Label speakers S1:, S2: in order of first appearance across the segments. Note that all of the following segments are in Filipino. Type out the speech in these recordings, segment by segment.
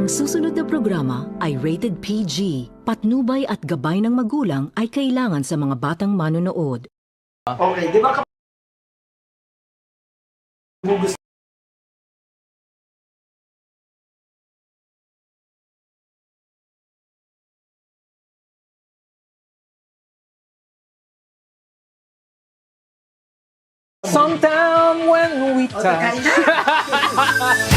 S1: Ang susunod na programa ay rated PG. Patnubay at gabay ng magulang ay kailangan sa mga batang manonood.
S2: Okay, di ba kapag gusto
S3: Sometime when we
S2: o
S3: touch.
S2: kain na?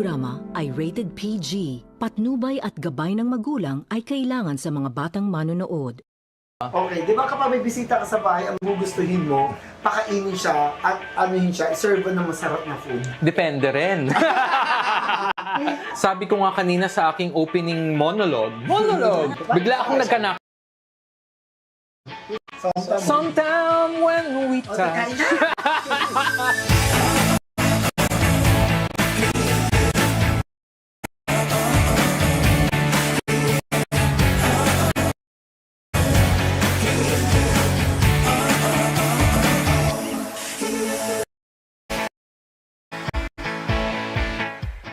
S1: programa ay rated PG. Patnubay at gabay ng magulang ay kailangan sa mga batang manonood.
S2: Okay, di ba kapag may bisita ka sa bahay, ang gugustuhin mo, pakainin siya at anuhin siya, iserve ng masarap na food?
S3: Depende rin. Sabi ko nga kanina sa aking opening monologue, bigla akong nagkanak. Sometime when we
S2: O,
S3: touch.
S2: kain na!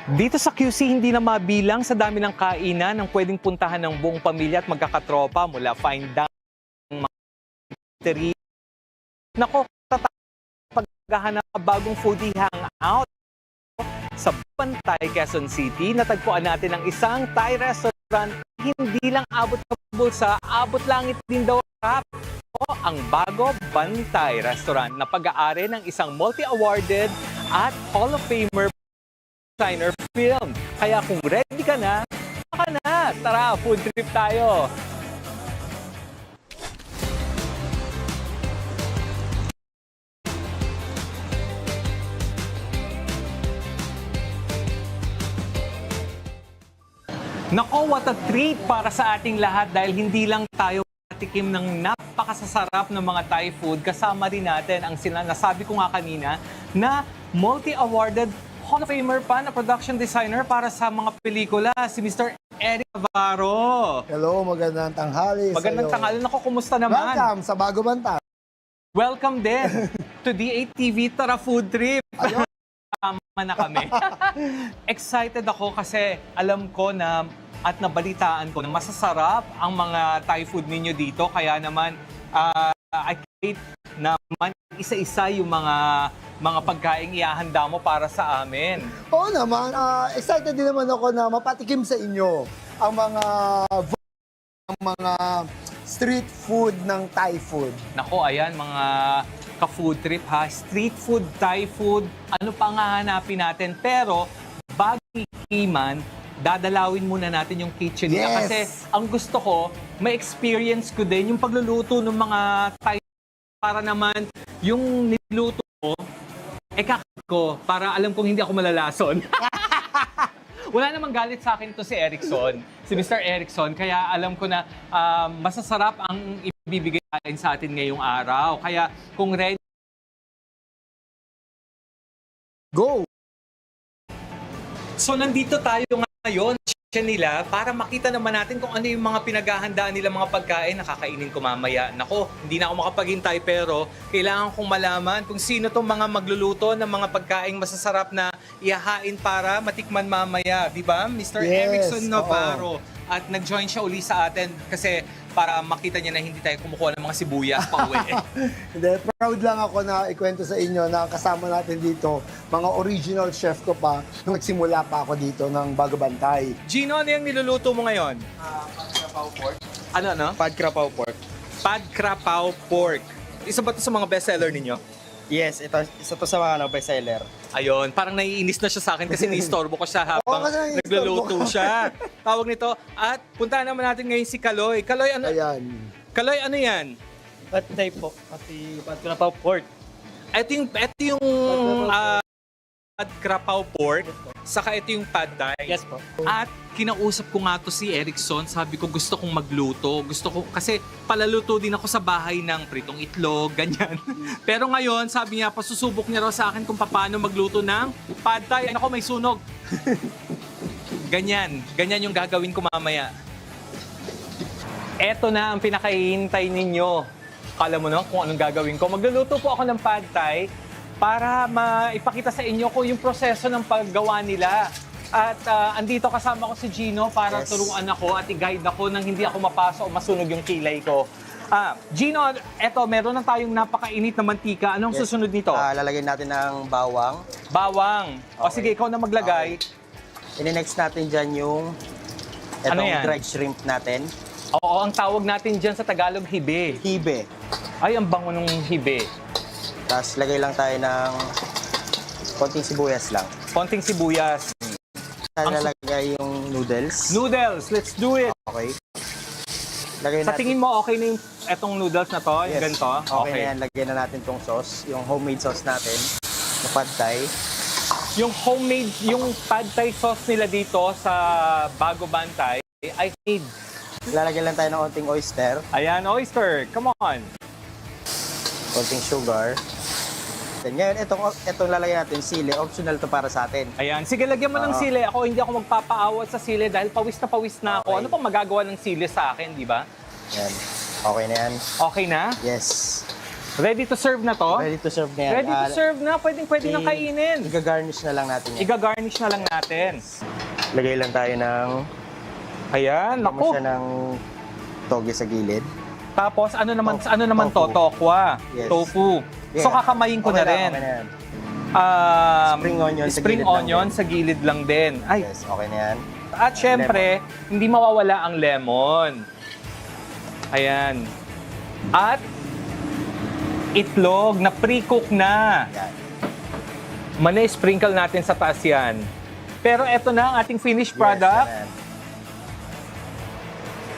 S3: Dito sa QC, hindi na mabilang sa dami ng kainan ng pwedeng puntahan ng buong pamilya at magkakatropa mula fine dining, mga nako, paghahanap ng bagong foodie hangout sa Bantay, Quezon City. Natagpuan natin ang isang Thai restaurant, hindi lang abot sa bulsa, abot langit din daw rap. Ang Bago Bantay Restaurant na pag-aari ng isang multi-awarded at Hall of Famer designer film. Kaya kung ready ka na, tara, food trip tayo. Nako, what a treat para sa ating lahat dahil hindi lang tayo patikim ng napakasasarap ng mga Thai food, kasama rin natin ang nasabi ko nga kanina na multi-awarded Hall of Famer pa na production designer para sa mga pelikula, si Mr. Eric Navarro.
S4: Hello, magandang tanghali
S3: Magandang
S4: sa'yo.
S3: tanghali. Nako, kumusta naman?
S4: Welcome sa Bago Bantay.
S3: Welcome din to D8TV Tara Food Trip.
S4: Ayun.
S3: Tama na kami. Excited ako kasi alam ko na at nabalitaan ko na masasarap ang mga Thai food ninyo dito. Kaya naman, I can't naman isa-isa yung mga pagkain ihahanda mo para sa amin.
S4: Oo naman, excited din naman ako na mapatikim sa inyo ang mga street food ng Thai food.
S3: Nako, ayan, mga ka-food trip ha. Street food, Thai food, ano pa nga hanapin natin. Pero, bago ikiman, dadalawin muna natin yung kitchen nila.
S4: Yes.
S3: Kasi ang gusto ko, may experience ko din yung pagluluto ng mga Thai para naman yung niluto ko, kakit ko para alam kong hindi ako malalason. Wala namang galit sa akin to si Erickson, si Mr. Erickson, kaya alam ko na masasarap ang ibibigay sa atin ngayong araw. Kaya kung ready,
S4: Go!
S3: so nandito tayo ngayon sa kitchen nila para makita naman natin kung ano yung mga pinaghahandaan nila mga pagkain na kakainin ko mamaya. Nako, hindi na ako makapaghintay pero kailangan kong malaman kung sino tong mga magluluto ng mga pagkain masasarap na ihahain para matikman mamaya. Di ba, Mr.
S4: Yes,
S3: Erickson Navarro? At nag-join siya uli sa atin kasi para makita niya na hindi tayo kumukuha ng mga sibuyas pa uwi.
S4: Hindi, proud lang ako na ikwento sa inyo na kasama natin dito, mga original chef ko pa, nung nagsimula pa ako dito ng Bago Bantay.
S3: Gino, ano yung niluluto mo ngayon?
S2: Pad Krapaw pork.
S3: Ano?
S2: Pad Krapaw pork.
S3: Pad Krapaw pork. Isa ba ito sa mga bestseller ninyo?
S2: Yes, isa to sa mga bestseller.
S3: Ayun, parang naiinis na siya sa akin kasi ni-istorbo ko siya habang
S4: Oo, kasi nai-istorbo
S3: nagluluto
S4: ka.
S3: siya. Tawag nito. At puntahan naman natin ngayon si Kaloy. Kaloy, ano,
S4: Ayan.
S3: Kaloy, ano yan?
S2: Pad Thai po. Pati Pad Krapaw pork.
S3: Ito yung Pad Krapaw pork, saka ito yung Pad Thai.
S2: Yes po.
S3: At kinausap ko nga to si Erickson, sabi ko gusto kong magluto. Gusto ko, kasi palaluto din ako sa bahay ng pritong itlog, ganyan. Pero ngayon, sabi niya, pasusubok niya raw sa akin kung paano magluto ng Pad Thai. Ako, may sunog. Ganyan yung gagawin ko mamaya. Eto na ang pinakahihintay ninyo. Kala mo na kung anong gagawin ko. Magluluto po ako ng Pad Thai para maipakita sa inyo kung yung proseso ng paggawa nila. At andito kasama ko si Gino para
S4: Yes.
S3: turuan ako at i-guide ako nang hindi ako mapasa o masunog yung kilay ko. Gino, eto, meron na tayong napakainit na mantika. Anong
S5: Yes.
S3: susunod nito?
S5: Lalagyan natin ng bawang.
S3: Bawang. O
S5: Okay.
S3: sige, ikaw na maglagay.
S5: Ini-next natin dyan yung
S3: Ano
S5: etong
S3: yan?
S5: dried shrimp natin.
S3: Oo, ang tawag natin dyan sa Tagalog, hibe.
S5: Hibe.
S3: Ay, ang bango ng hibe.
S5: Tapos lagay lang tayo ng konting sibuyas lang.
S3: Konting sibuyas.
S5: lalagay yung noodles.
S3: Noodles, let's do it!
S5: Okay. Lagay
S3: Sa tingin mo, okay na yung etong noodles na to? Yung
S5: Yes.
S3: ganito?
S5: Okay na yan. Lagyan na natin tong sauce. Yung homemade sauce natin. Na pad thai.
S3: Yung homemade, yung pad thai sauce nila dito sa Bago Bantay, I need.
S5: Lalagyan lang tayo ng konting oyster.
S3: Ayan, oyster, come on!
S5: Konting sugar. Then ngayon, itong lalagyan natin, sili. Optional to para sa atin.
S3: Ayan, sige, lagyan mo ng
S5: Oo.
S3: sili. Hindi ako magpapaawat sa sili dahil pawis na ako.
S5: Okay.
S3: Ano pang magagawa ng sili sa akin, di ba?
S5: Yan. Okay na yan.
S3: Okay na?
S5: Yes.
S3: Ready to serve na to?
S5: Ready to serve na yan.
S3: Ready to serve na. Pwede nang kainin.
S5: Iga-garnish na lang natin yan.
S3: Iga-garnish na lang natin.
S5: Lagay lang tayo ng...
S3: Ayan,
S5: Lagyan mo
S3: naku.
S5: siya ng toge sa gilid.
S3: Tapos, ano naman to?
S5: Tofu.
S3: Tokwa.
S5: Yes.
S3: Tofu. So,
S5: Yeah.
S3: kakamayin ko na rin.
S5: Okay na yan.
S3: Spring
S5: onion sa
S3: spring
S5: gilid lang
S3: onion
S5: din.
S3: sa gilid lang din. Ay,
S5: Yes, okay na yan.
S3: at syempre, hindi mawawala ang lemon. Ayan. At itlog na pre-cook na.
S5: Yan.
S3: Sprinkle natin sa taas yan. Pero eto na ang ating finished product.
S5: Yes, yan.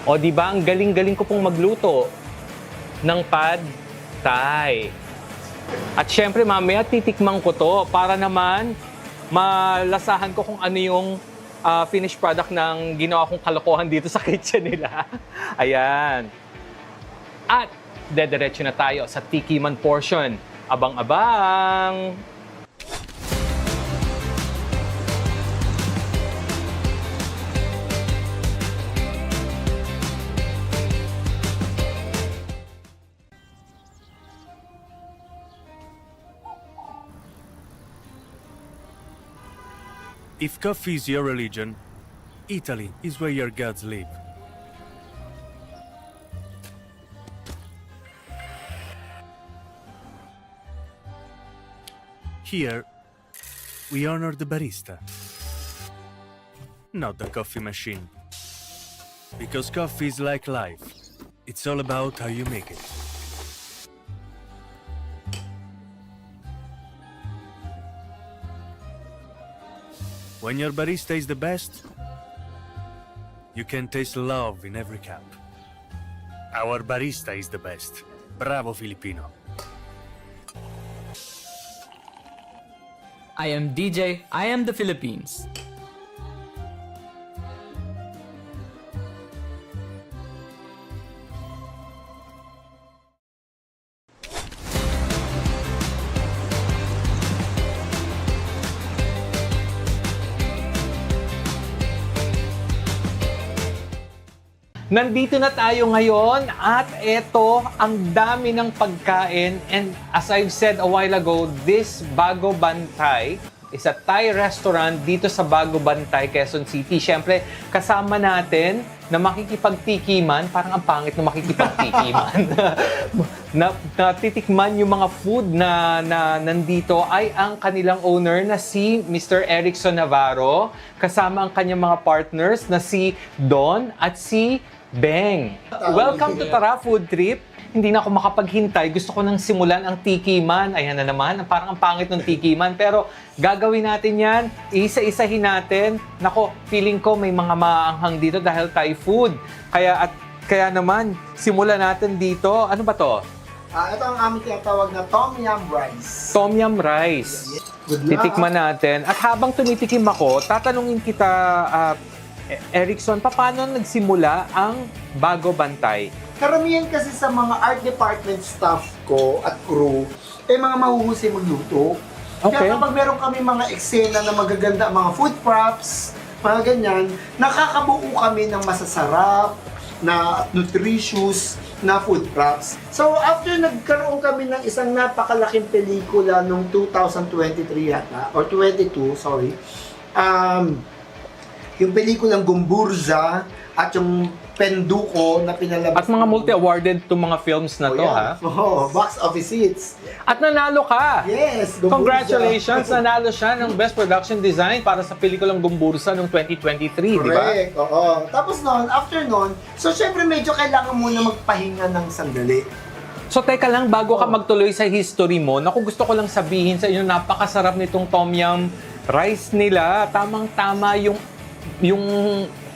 S3: O di ba ang galing-galing ko pong magluto ng pad thai. At syempre mamaya titikman ko to para naman malasahan ko kung ano yung finished product ng ginawa kong kalokohan dito sa kitchen nila. Ayan. At dediretso na tayo sa tikiman portion. Abang-abang!
S6: If coffee is your religion, Italy is where your gods live. Here, we honor the barista, not the coffee machine. Because coffee is like life. It's all about how you make it. When your barista is the best, you can taste love in every cup. Our barista is the best. Bravo, Filipino.
S7: I am DJ, I am the Philippines.
S3: Nandito na tayo ngayon at eto, ang dami ng pagkain. And as I've said a while ago, this Bago Bantay is a Thai restaurant dito sa Bago Bantay, Quezon City. Siyempre, kasama natin na makikipagtikiman, parang ang pangit na makikipagtikiman. Natitikman yung mga food na nandito ay ang kanilang owner na si Mr. Erickson Navarro, kasama ang kanyang mga partners na si Don at si Beng. Welcome to Tara Food Trip. Hindi na ako makapaghintay. Gusto ko nang simulan ang tikiman. Ayan na naman, parang ang pangit ng tikiman. Pero gagawin natin yan. Isa-isahin natin. Nako, feeling ko may mga maanghang dito dahil Thai food. Kaya naman, simulan natin dito. Ano ba to?
S2: Ito ang aming tinatawag na Tom Yum Rice.
S3: Tom Yum Rice.
S2: Good luck.
S3: Titikman natin. At habang tumitikim ako, tatanungin kita, Erickson, paano nagsimula ang Bago Bantay?
S2: Karamihan kasi sa mga art department staff ko at crew, mga mahuhusay magluto.
S3: Okay.
S2: Kaya kapag meron kami mga eksena na magaganda, mga food props, mga ganyan, nakakabuo kami ng masasarap, na nutritious, na food props. So after nagkaroon kami ng isang napakalaking pelikula noong 2023 yata, or 22, sorry, yung pelikulang Gumburza at yung Penduko na pinalabas.
S3: At mga multi-awarded itong mga films na to, ha?
S2: Oh, box office hits.
S3: At nanalo ka!
S2: Yes, Gumburza.
S3: Congratulations! Nanalo siya ng Best Production Design para sa pelikulang Gumbursa noong 2023, di ba?
S2: Correct, oo. Tapos noon, after noon, so syempre medyo kailangan muna magpahinga ng sandali.
S3: So teka lang, bago ka magtuloy sa history mo, naku, gusto ko lang sabihin sa inyo, napakasarap nitong Tom Yum rice nila, tamang-tama yung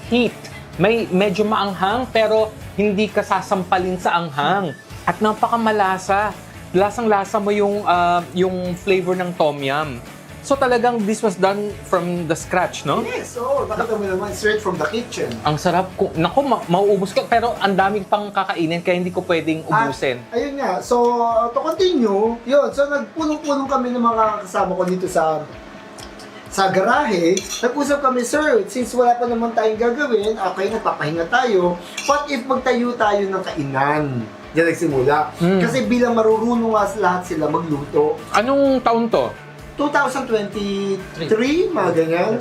S3: heat. May medyo maanghang pero hindi ka sasampalin sa anghang. At napakamalasa. Lasang-lasa mo yung flavor ng tom yum. So talagang this was done from the scratch, no?
S2: Yes, oo. Nakita mo naman, straight from the kitchen.
S3: Ang sarap. Naku, mauubos ka. Pero ang dami pang kakainin kaya hindi ko pwedeng ubusin.
S2: Ayun nga. So, to continue, yun. So, nagpunong-punong kami ng mga kasama ko dito sa garahe. Nag-usap kami, sir, since wala pa naman tayong gagawin, okay, nagpapahinga tayo. What if magtayo tayo ng kainan? Diyan nagsimula. Kasi bilang marurunong nga lahat sila magluto.
S3: Anong taon to?
S2: 2023, mga ganyan.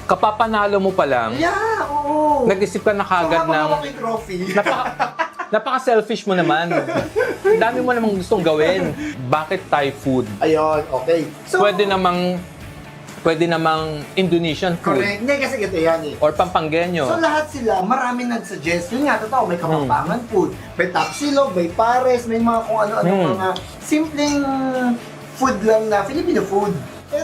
S3: Kapapanalo mo pa lang,
S2: Yeah, oo.
S3: nag-isip ka na kagad
S2: So,
S3: ng...
S2: habang may trophy.
S3: Napaka-selfish mo naman. Ang dami mo namang gustong gawin. Bakit Thai food?
S2: Ayun, okay. So,
S3: Pwede namang Indonesian food.
S2: correct. Hindi, kasi ito yan eh.
S3: Or Pampanggenyo.
S2: So lahat sila, marami nag-suggest. Yun nga, totoo, may Kapampangan food, may tapsilog, may pares, may mga kung ano-ano mga simpleng food lang na Filipino food.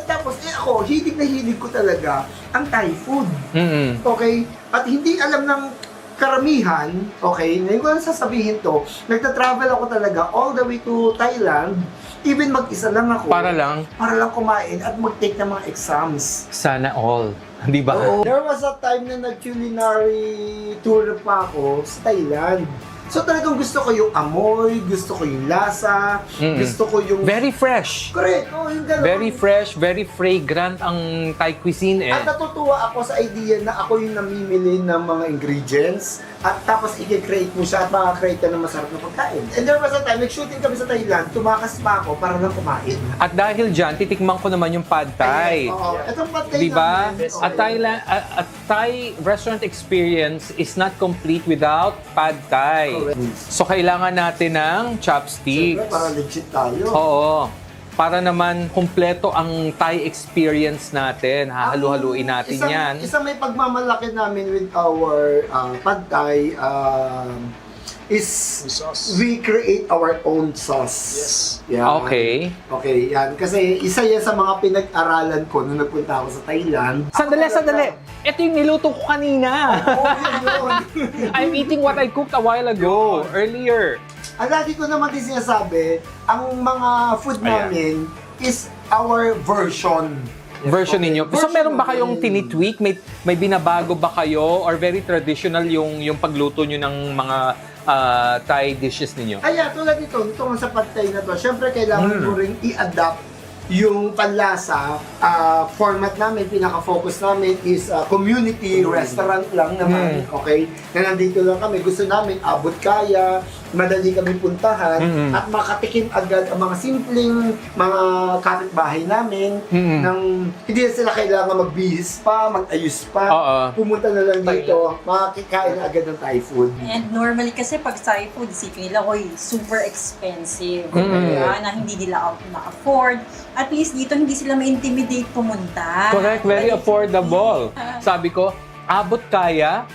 S2: Tapos ako, hilig na hilig ko talaga ang Thai food.
S3: Mm-mm.
S2: Okay? At hindi alam ng karamihan, okay, ngayon ko lang sasabihin to, nagta-travel ako talaga all the way to Thailand, even mag-isa lang ako.
S3: Para lang,
S2: Kumain at mag-take ng mga exams.
S3: sana all. Di ba?
S2: Oo. There was a time na nag-culinary tour pa ako sa Thailand. So talagang gusto ko yung amoy, gusto ko yung lasa, gusto ko yung...
S3: Very fresh.
S2: Correct, oh, yung gano'n.
S3: Very fresh, very fragrant ang Thai cuisine eh.
S2: At natutuwa ako sa idea na ako yung namimili ng mga ingredients at tapos i-create mo siya at makakreate ka ng masarap na pagkain. And there was a time, nag-shooting kami sa Thailand, tumakas pa ako para lang kumain.
S3: At dahil dyan, titikman ko naman yung pad thai.
S2: Oo, itong pad thai
S3: Di ba?
S2: namin,
S3: A Thai restaurant experience is not complete without pad thai.
S2: Correct.
S3: So kailangan natin ng chopsticks.
S2: Siyempre, para legit tayo.
S3: Oo. Para naman kumpleto ang Thai experience natin. Hahalu-haluin natin yan.
S2: Isang may pagmamalaki namin with our pad thai is we create our own sauce. Yes. Yeah.
S3: Okay.
S2: Okay, yan. Kasi isa yan sa mga pinag-aralan ko nung nagpunta ako sa Thailand.
S3: Sandali. Ito yung niluto ko kanina.
S2: Oh, yun.
S3: I'm eating what I cooked a while ago, earlier.
S2: Ang lagi ko naman din sinasabi, ang mga food namin is our version.
S3: Version ninyo. So meron ba kayong
S2: namin.
S3: tinitweak? May binabago ba kayo? Or very traditional yung pagluto nyo ng mga Thai dishes ninyo?
S2: Kaya tulad nito, nga sa pad thai na to, syempre kailangan mo ring i-adapt yung panlasa. Format namin, pinaka-focus namin is community restaurant lang naman, okay? Na nandito lang kami, gusto namin abot kaya, madali kami puntahan, at makatikim agad ang mga simpleng mga kapitbahay namin, nang hindi na sila kailangan magbihis pa, mag-ayos pa, pumunta na lang dito, makakikain na agad ng Thai food.
S8: And normally kasi pag Thai food, isipin nila, oy, super expensive. Diba? Na hindi nila ma-afford. At least dito, hindi sila ma-intimidate pumunta.
S3: Correct, very affordable. Sabi ko, abot kaya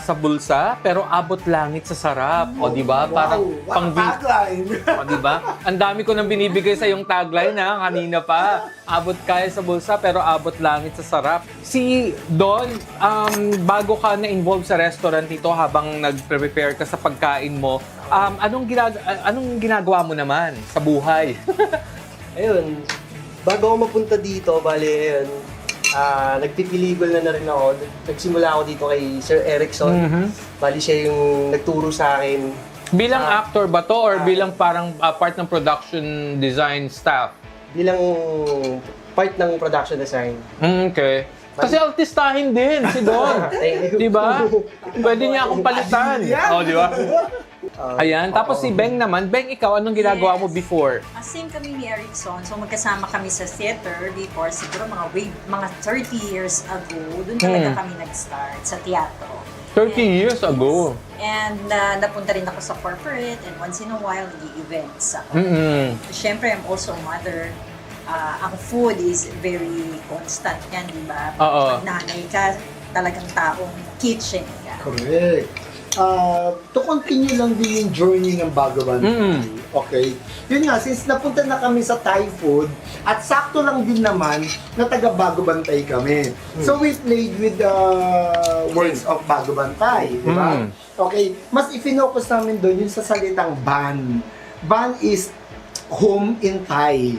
S3: sa bulsa, pero abot langit sa sarap. O, di ba? Parang pang
S2: tagline.
S3: O, di ba? Ang dami ko nang binibigay sa yung tagline ha, kanina pa. Abot kaya sa bulsa, pero abot langit sa sarap. Si Don, bago ka na-involve sa restaurant nito habang nag-prepare ka sa pagkain mo, anong ginagawa mo naman sa buhay?
S9: Ayun, bago ako mapunta dito, ayun, nagpipiligol na rin ako. Nagsimula ako dito kay Sir Erickson. Bali siya yung nagturo sa akin.
S3: Bilang actor ba to or bilang parang part ng production design staff?
S9: Bilang part ng production design.
S3: Okay. Kasi artistahin din si Don. Di ba? Pwede niya akong palitan. O, di ba? Ayan. Tapos si Beng naman. Beng, ikaw, anong ginagawa mo before?
S8: Same kami ni Erickson. So magkasama kami sa theater before, siguro mga 30 years ago. Doon talaga kami nag-start sa teatro.
S3: 30 years ago.
S8: And napunta rin ako sa corporate and once in a while, nag-events ako. Siyempre, I'm also a mother. Ang food is very constant yan, di ba?
S3: Oo.
S8: Pag nanay ka, talagang taong kitchen ka.
S2: Correct. To continue lang din yung journey ng Bagawan, Okay? Yun nga, since napunta na kami sa Thai food, at sakto lang din naman na taga Bago Bantay kami. So we played with the words of Bago Bantay, di ba? Okay, mas i-focus namin doon yung sa salitang ban. Ban is home in Thai.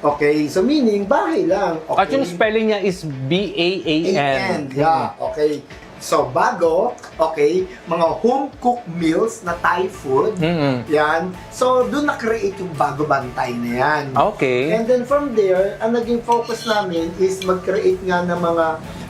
S2: Okay, so meaning bahay lang. Okay?
S3: At yung spelling niya is B-A-A-N.
S2: Yeah, okay. So, bago, okay, mga home-cooked meals na Thai food, yan. So, doon na-create yung Bago Bantay na yan.
S3: Okay.
S2: And then from there, ang naging focus namin is mag-create nga ng mga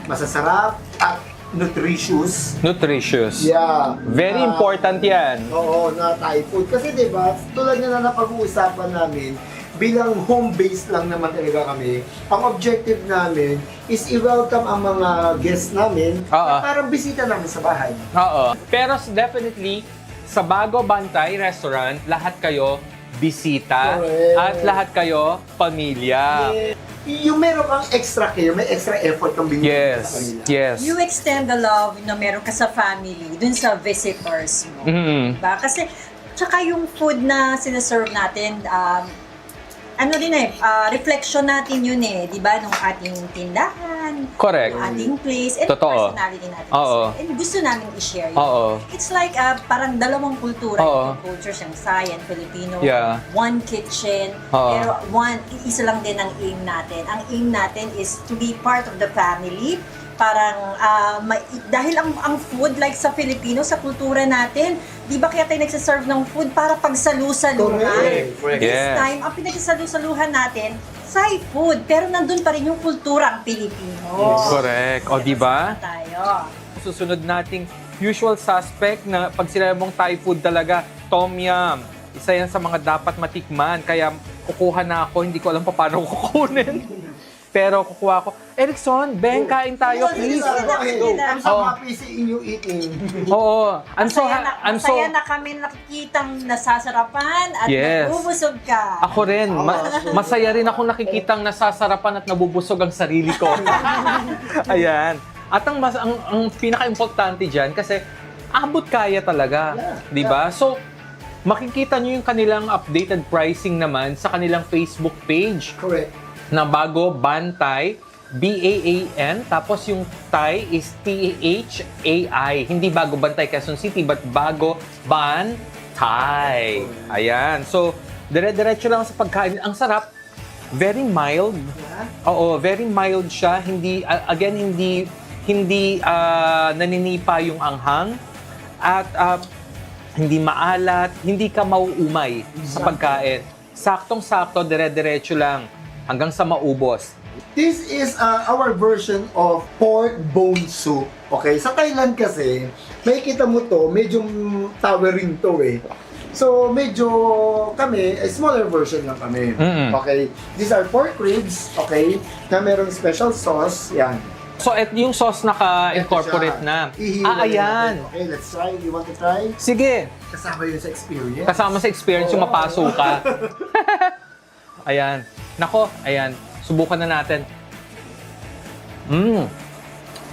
S2: masasarap at nutritious.
S3: Nutritious.
S2: Yeah.
S3: Very important yan.
S2: Oo, na Thai food. Kasi diba, tulad nga na napag-uusapan namin, bilang home-based lang naman talaga kami, ang objective namin is i-welcome ang mga guests namin na parang bisita namin sa bahay.
S3: Oo. Pero definitely, sa Bago Bantay Restaurant, lahat kayo bisita.
S2: Correct.
S3: At lahat kayo pamilya.
S2: Yung meron kang extra care, may extra effort kang binigay sa kanila.
S3: Yes.
S8: You extend the love na meron ka sa family dun sa visitors mo. Diba? Kasi, tsaka yung food na sinaserve natin, ano din reflection natin yun di ba? Nung ating tindahan,
S3: Correct.
S8: nung ating place, and
S3: Totoo.
S8: personality natin.
S3: Oo.
S8: And gusto namin i-share yun.
S3: Oo.
S8: It's like parang dalawang kultura,
S3: Oo.
S8: yung cultures, yung Thai and Filipino,
S3: Yeah.
S8: one kitchen,
S3: Oo.
S8: pero isa lang din ang aim natin. Ang aim natin is to be part of the family. Parang, dahil ang food, like sa Filipino, sa kultura natin, di ba kaya tayo nagsaserve ng food para pagsalu-saluhan?
S2: Correct.
S8: This
S3: Yes.
S8: time, ang pinagsasalu-saluhan natin, Thai food, pero nandun pa rin yung kulturang Pilipino.
S3: Correct. O, di ba?
S8: Tayo.
S3: Susunod nating usual suspect na pag sinabi mong Thai food talaga, Tom Yum. Isa yan sa mga dapat matikman. Kaya kukuha na ako, hindi ko alam pa paano kukunin. Pero kukuha ko, Erickson, Beng, kain tayo, please.
S2: I'm so happy seeing you eating.
S3: Oo.
S8: Masaya na kami nakikitang nasasarapan at
S3: Yes.
S8: nabubusog ka.
S3: Ako rin. Masaya rin akong nakikitang nasasarapan at nabubusog ang sarili ko. Ayan. At ang pinaka-importante dyan, kasi abot kaya talaga. Di ba? So, makikita nyo yung kanilang updated pricing naman sa kanilang Facebook page.
S2: Correct.
S3: Na Bago Bantay, B-A-A-N, tapos yung Thai is T-H-A-I. Hindi Bago Bantay Quezon City, but Bago Bantay. Ayan. So, dire-diretso lang sa pagkain. Ang sarap. Very mild. Oo, very mild siya. Hindi, again, hindi naninipa yung anghang. At hindi maalat, hindi ka mauumay sa pagkain. Saktong-sakto, dire-diretso lang. Hanggang sa maubos.
S2: This is our version of pork bone soup. Okay, sa Thailand kasi, may kita mo to, medyo towering to So, medyo kami, a smaller version lang kami. Okay, these are pork ribs, okay, na merong special sauce, yan.
S3: So, yung sauce naka-incorporate na. Ayan.
S2: Okay, let's try. You want to try?
S3: Sige.
S2: Kasama yun sa experience.
S3: Kasama sa experience yung mapaso ka. Ayan. Nako, ayan. Subukan na natin.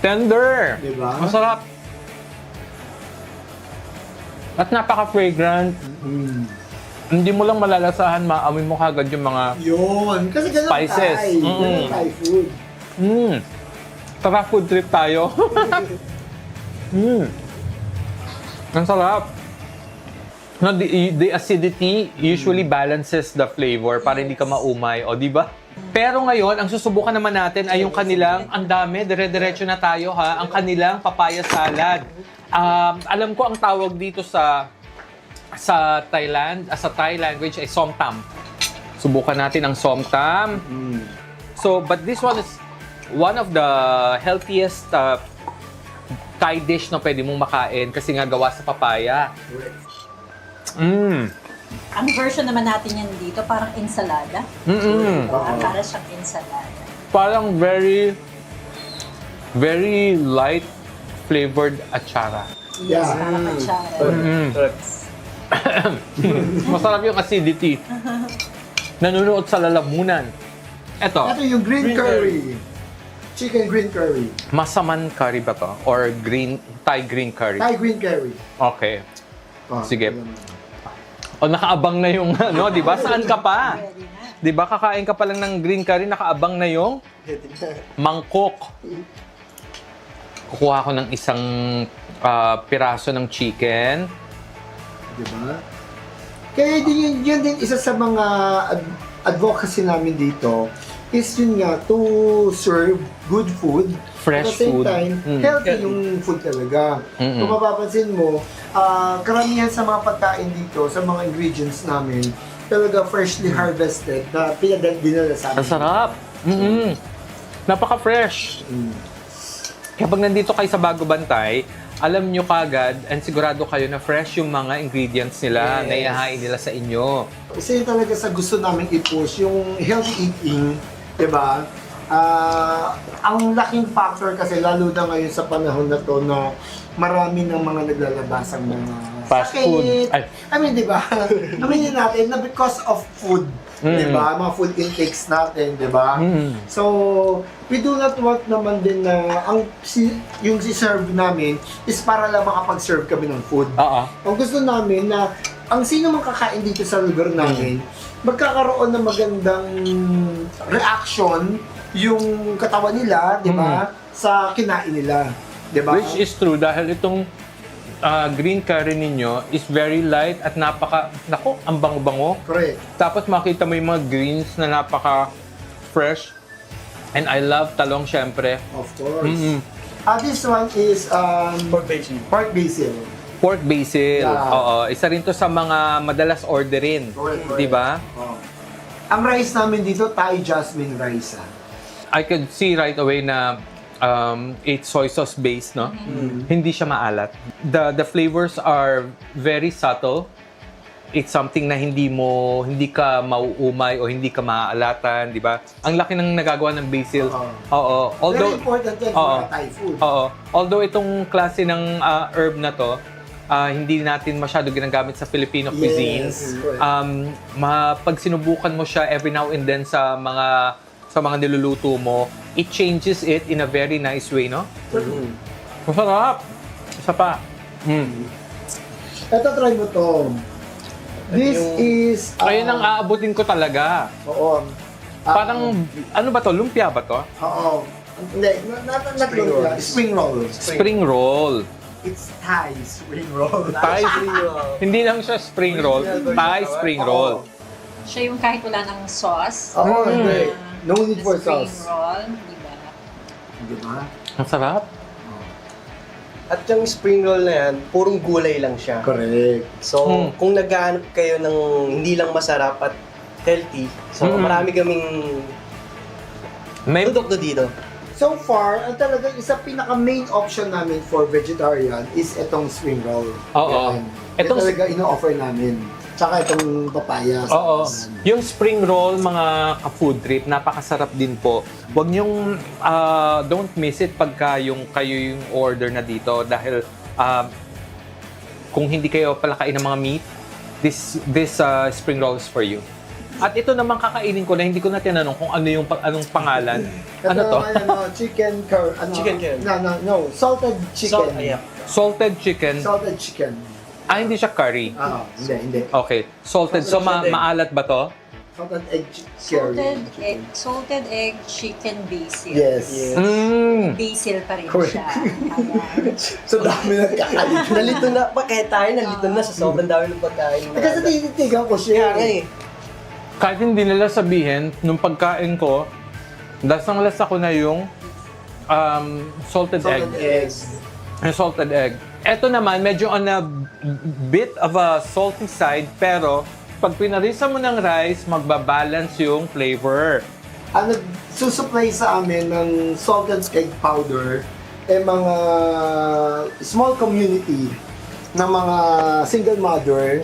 S3: Tender.
S2: Diba?
S3: Masarap. At napaka-fragrant. Hindi mo lang malalasahan, maamoy mo kagad yung mga
S2: Yun. Kasi ganun
S3: spices.
S2: Thai. Ganun Thai food.
S3: Tara, food trip tayo. Ang sarap. No, the acidity usually balances the flavor para hindi ka maumay, o di ba? Pero ngayon, ang susubukan naman natin ay yung kanilang, ang dami, dire-diretso na tayo ha, ang kanilang papaya salad. Alam ko ang tawag dito sa Thailand, sa Thai language ay somtam. Subukan natin ang somtam. So, but this one is one of the healthiest Thai dish na pwede mong makain kasi nga gawa sa papaya.
S8: Ang version naman natin yan dito, parang ensalada. Para siyang ensalada.
S3: Parang very, very light flavored achara.
S8: Yes, parang atsara.
S3: Masarap yung acidity. Nanunuot sa lalamunan.
S2: Ito yung green curry. Chicken green curry.
S3: Masaman curry ba to? Or Thai green curry?
S2: Thai green curry.
S3: Okay. Sige. O nakaabang na yung ano, di ba? Saan ka pa? Di ba? Kakain ka pa lang ng green curry, nakaabang na yung mangkok. Kukuha ko ng isang piraso ng chicken.
S2: Diba? Kaya din yun din isa sa mga advocacy namin dito is yun nga, to serve good food.
S3: Fresh
S2: At the same
S3: food.
S2: time, healthy yung food talaga. Kung mapapansin mo, karamihan sa mga pagkain dito, sa mga ingredients namin, talaga freshly harvested na dinala sa amin.
S3: Ang sarap. Napaka-fresh. Kaya pag nandito kayo sa Bago Bantay, alam nyo kagad and sigurado kayo na fresh yung mga ingredients nila na ihahain nila sa inyo.
S2: Isa yun talaga sa gusto namin i-push, yung healthy eating, di ba? Ang laking factor kasi lalo na ngayon sa panahon na to na marami ng mga naglalabasang mga
S3: Fast
S2: sakit.
S3: food. Ay.
S2: I mean, di ba? Aminin natin na because of food, di ba? Mga food intakes natin, di ba? So, we do not want naman din na yung si-serve namin is para lang makapag-serve kami ng food.
S3: Oo.
S2: Ang gusto namin na ang sino mang kakain dito sa lugar namin, magkakaroon ng magandang reaction yung katawan nila, di ba? Sa kinain nila, di ba?
S3: Which is true dahil itong green curry ninyo is very light at naku, ang bango-bango.
S2: Correct.
S3: Tapos makita mo yung mga greens na napaka-fresh. And I love talong, syempre.
S2: Of course. This one is
S9: Pork basil.
S2: pork basil.
S3: Pork basil.
S2: Yeah.
S3: Oo. Isa rin to sa mga madalas orderin.
S2: Correct.
S3: Di ba?
S2: Oh. Ang rice namin dito, Thai jasmine rice.
S3: I could see right away na it's soy sauce based, no? Hindi siya maalat. The flavors are very subtle. It's something na hindi ka mauumay o hindi ka maaalatan, di ba? Ang laki ng nagagawa ng basil. Oo.
S2: Very important yan for Thai food.
S3: Oo. Although itong klase ng herb na to, hindi natin masyado ginagamit sa Filipino cuisine. Pag sinubukan mo siya every now and then sa mga niluluto mo, it changes it in a very nice way, no? Masarap! Isa pa.
S2: Ito, try mo to. This is...
S3: Ayun ang aabutin ko talaga.
S2: Oo.
S3: Parang, ano ba to? Lumpia ba to?
S2: Oo. Hindi, not lumpia. Spring roll.
S3: Spring roll.
S2: It's Thai spring roll.
S3: Thai Hindi lang siya spring roll. Thai spring roll.
S8: Siya yung kahit wala ng sauce.
S2: Oo, hindi. No need for
S8: Spring
S2: sauce.
S8: roll, di ba?
S2: Di ba?
S3: Ang sarap.
S9: At yung spring roll na yan, purong gulay lang siya.
S2: Correct.
S9: So, kung naghahanap kayo ng hindi lang masarap at healthy, so marami kaming
S3: May
S9: produkto dito.
S2: So far, ang talagang isa pinaka-main option namin for vegetarian is itong spring roll.
S3: Oo.
S2: Yan.
S3: Itong-
S2: Ito talaga ino-offer namin. Tsaka itong papaya.
S3: Oo. Yung spring roll, mga ka-food trip, napakasarap din po. Huwag niyong, don't miss it pagka kayo yung order na dito dahil kung hindi kayo pala kain ng mga meat, this spring roll is for you. At ito naman kakainin ko na hindi ko na tinanong kung anong pangalan. Ano to?
S2: Chicken curry.
S9: Chicken curry.
S2: No. Salted chicken.
S3: Salted chicken.
S2: Salted chicken.
S3: Hindi siya curry.
S2: Hindi.
S3: Okay. Salted. So,
S9: Salted egg.
S3: maalat ba to?
S2: Salted egg curry.
S8: Salted egg chicken basil.
S2: Yes.
S8: Basil pa rin
S2: Correct.
S8: siya. Ayan.
S2: So dami nagkakalit.
S9: Nalito na, kahit tayo nalito na sa sobrang dami ng pagkain.
S2: Kasi tinitigan ko siya.
S9: Kaya nga eh.
S3: Kahit hindi nila sabihin, nung pagkain ko, lasang-lasa ko na yung salted egg. Yung salted egg. Ito naman, medyo on a bit of a salty side, pero pag pinarisa mo ng rice, magbabalance yung flavor.
S2: Ang nagsusupply sa amin ng salted egg powder mga small community ng mga single mother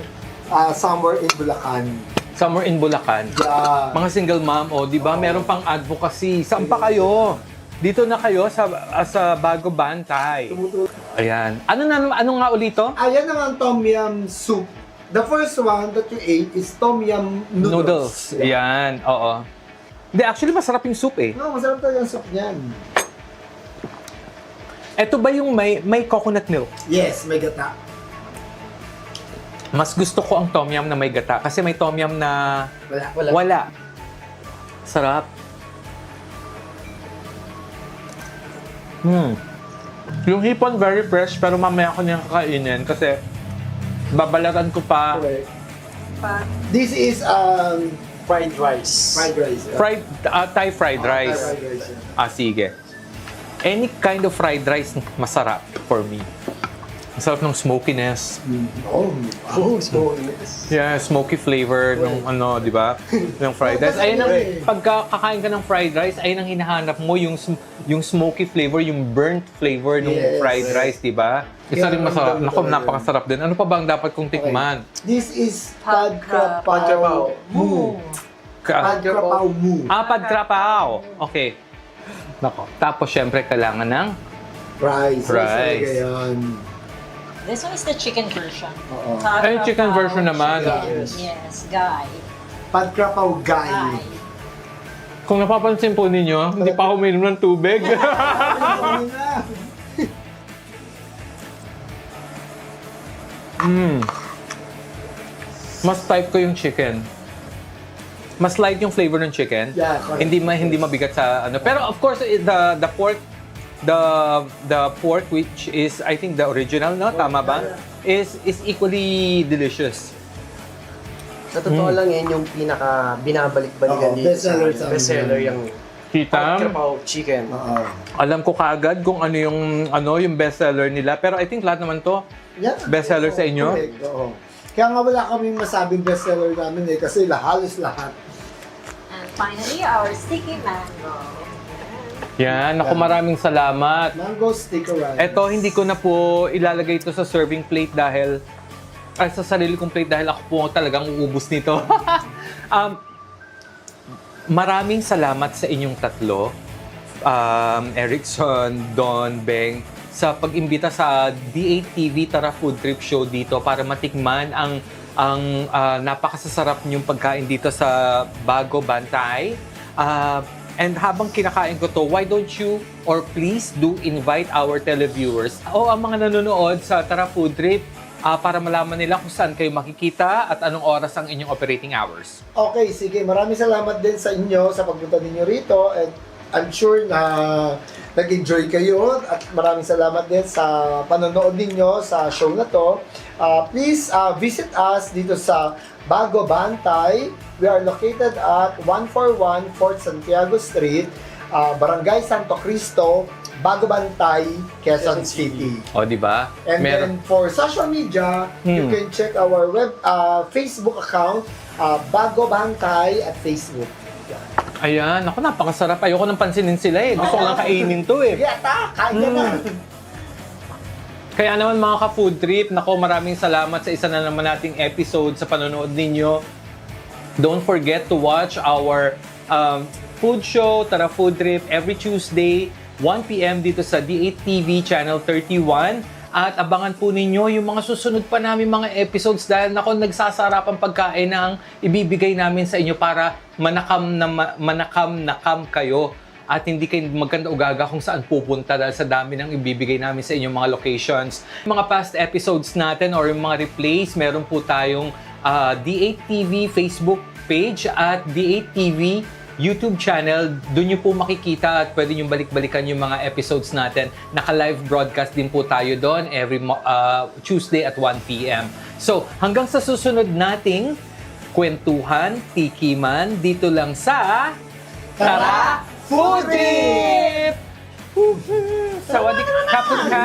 S2: somewhere in Bulacan.
S3: Somewhere in Bulacan.
S2: Yeah.
S3: Mga single mom, di ba? Meron pang advocacy. Saan pa kayo? Dito na kayo sa Bago Bantay. Ayan. Ano nga ulito?
S2: Ayan naman tom yum soup. The first one that you ate is tom yum noodles.
S3: Ayan, oo. Hindi, actually masarap yung soup eh.
S2: No, masarap talaga yung soup niyan.
S3: Ito ba yung may coconut milk?
S2: Yes, may gata.
S3: Mas gusto ko ang tom yum na may gata kasi may tom yum na
S9: Wala.
S3: wala. Sarap. Yung hipon very fresh pero mamaya ko niyang kakainin kasi babalatan ko pa.
S9: Correct.
S2: This is
S9: Fried rice.
S2: fried rice.
S3: Thai fried rice.
S2: Fried rice. Yeah.
S3: Sige. Any kind of fried rice masarap for me. Masarap ng smokiness.
S2: Oh,
S9: Smokiness.
S3: Yeah, smoky flavor ng ano, di ba? Ng fried rice. Ayun ang, pagka kakain ka ng fried rice, ayun ang hinahanap mo, yung smoky flavor, yung burnt flavor ng
S2: Yes.
S3: fried rice, di ba? Isa rin masarap. Naku, napakasarap din. Ano pa ba ang dapat kong tikman?
S2: This is
S8: Pad
S2: pad
S9: Pad
S2: krapao mu. Pad krapao mu.
S3: Pad krapao. Okay. Nako. Tapos, syempre, kailangan ng
S2: Rice.
S3: Rice.
S2: Talaga yan.
S8: This one is the chicken version.
S2: Oo.
S3: Ay, chicken version naman.
S8: Yes, guy.
S2: Pad krapao guy.
S8: Guy.
S3: Kung napapansin po ninyo, hindi pa ako uminom ng tubig. Mas type ko yung chicken. Mas light yung flavor ng chicken.
S2: Yeah, correct.
S3: Hindi mabigat sa ano. Pero of course the pork which is I think the original, no? Tama ba? Is equally delicious.
S9: Sa totoo lang yan yung pinaka binabalik-balikan
S2: Oo,
S9: dito
S2: bestseller sa amin.
S9: bestseller yung
S3: Kita?
S9: Krapao chicken.
S2: Oo.
S3: Alam ko kaagad kung ano yung bestseller nila. Pero I think lahat naman to
S2: Yeah.
S3: bestseller sa inyo.
S2: Correct, oo. Kaya nga wala kaming masabing bestseller namin kasi halos lahat.
S8: And finally, our sticky mango.
S3: Yan, naku, maraming salamat.
S2: Mango sticker rice.
S3: Eto, hindi ko na po ilalagay ito sa serving plate dahil sa sarili kong plate dahil ako po talagang uubos nito. Maraming salamat sa inyong tatlo. Erickson, Don, Beng, sa pag-imbita sa D8TV Tara Food Trip Show dito para matikman ang napakasasarap niyong pagkain dito sa Bago Bantay. And habang kinakain ko to, why don't you or please do invite our televiewers o ang mga nanonood sa Tara Food Trip para malaman nila kung saan kayo makikita at anong oras ang inyong operating hours.
S2: Okay, sige. Maraming salamat din sa inyo sa pagpunta ninyo rito and I'm sure na nag-enjoy kayo at maraming salamat din sa panonood ninyo sa show na to. Please visit us dito sa Bago Bantay. We are located at 141 Fort Santiago Street, Barangay Santo Cristo, Bago Bantay, Quezon City.
S3: O, di ba?
S2: And then for social media, you can check our Facebook account, Bago Bantay at Facebook.
S3: Ayan, ako napakasarap. Ayoko nang pansinin sila eh. Gusto ko lang kainin to eh.
S2: Sige, kain ka na.
S3: Kaya naman mga ka-food trip, nako maraming salamat sa isa na naman nating episode sa panonood ninyo. Don't forget to watch our food show, Tara Food Trip, every Tuesday, 1 p.m. dito sa D8TV Channel 31. At abangan po ninyo yung mga susunod pa namin mga episodes dahil nako nagsasarap ang pagkain ng ibibigay namin sa inyo para manakam kayo at hindi kayo magkanda-ugaga kung saan pupunta dahil sa dami ng ibibigay namin sa inyong mga locations. Mga past episodes natin or yung mga replays, meron po tayong D8TV Facebook page at D8TV YouTube channel. Doon nyo po makikita at pwede nyo balik-balikan yung mga episodes natin. Naka-live broadcast din po tayo doon every Tuesday at 1 p.m. So, hanggang sa susunod nating kwentuhan, tikiman, dito lang sa Tara Food Trip! Sawadee ka!